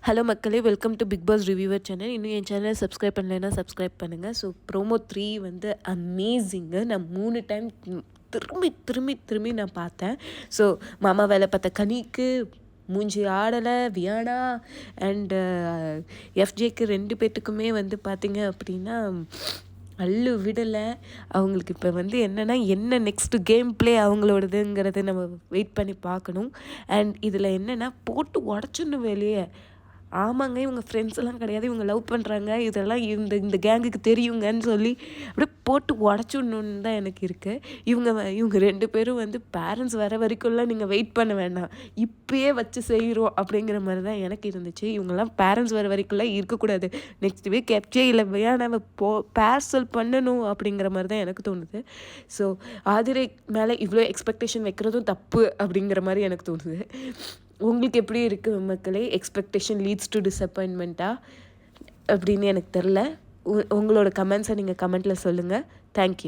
Hello மக்களே, welcome to Bigg Boss reviewer channel. இன்னும் என் சேனலை சப்ஸ்கிரைப் பண்ணலைன்னா சப்ஸ்கிரைப் பண்ணுங்கள். ஸோ ப்ரோமோ 3 வந்து அமேசிங்கு. நான் 3 டைம் திரும்பி திரும்பி திரும்பி நான் பார்த்தேன். ஸோ மாமா வேலை பார்த்த கனிக்கு மூஞ்சி ஆடலை, வியானா அண்டு எஃப்ஜேக்கு 2 பேர்த்துக்குமே வந்து பார்த்திங்க அப்படின்னா அள்ளு விடலை. அவங்களுக்கு இப்போ வந்து என்னென்னா என்ன நெக்ஸ்ட்டு கேம் ப்ளே அவங்களோடதுங்கிறத நம்ம வெயிட் பண்ணி பார்க்கணும். அண்ட் இதில் என்னென்னா போட்டு உடச்சிடணும் வெளியே. ஆமாங்க, இவங்க ஃப்ரெண்ட்ஸ் எல்லாம் கிடையாது, இவங்க லவ் பண்ணுறாங்க, இதெல்லாம் இந்த கேங்குக்கு தெரியுங்கன்னு சொல்லி அப்படியே போட்டு உடச்சிடணுன்னு தான் எனக்கு இருக்குது. இவங்க 2 பேரும் வந்து பேரண்ட்ஸ் வர வரைக்கும்லாம் நீங்கள் வெயிட் பண்ண வேண்டாம், இப்பயே வச்சு செய்கிறோம் அப்படிங்கிற மாதிரி தான் எனக்கு இருந்துச்சு. இவங்கெல்லாம் பேரண்ட்ஸ் வர வரைக்கும்லாம் இருக்கக்கூடாது, நெக்ஸ்ட் வீக் கேப்சே இல்லை நம்ம பார்சல் பண்ணணும் அப்படிங்கிற மாதிரி தான் எனக்கு தோணுது. ஸோ ஆதிரை மேலே இவ்வளோ எக்ஸ்பெக்டேஷன் வைக்கிறதும் தப்பு அப்படிங்கிற மாதிரி எனக்கு தோணுது. உங்களுக்கு எப்படி இருக்குது மக்களே? எக்ஸ்பெக்டேஷன் லீட்ஸ் டு டிசப்பாயின்மெண்ட்டா அப்படின்னு எனக்கு தெரில. உங்களோட கமெண்ட்ஸை நீங்கள் கமெண்ட்டில் சொல்லுங்கள். தேங்க்யூ.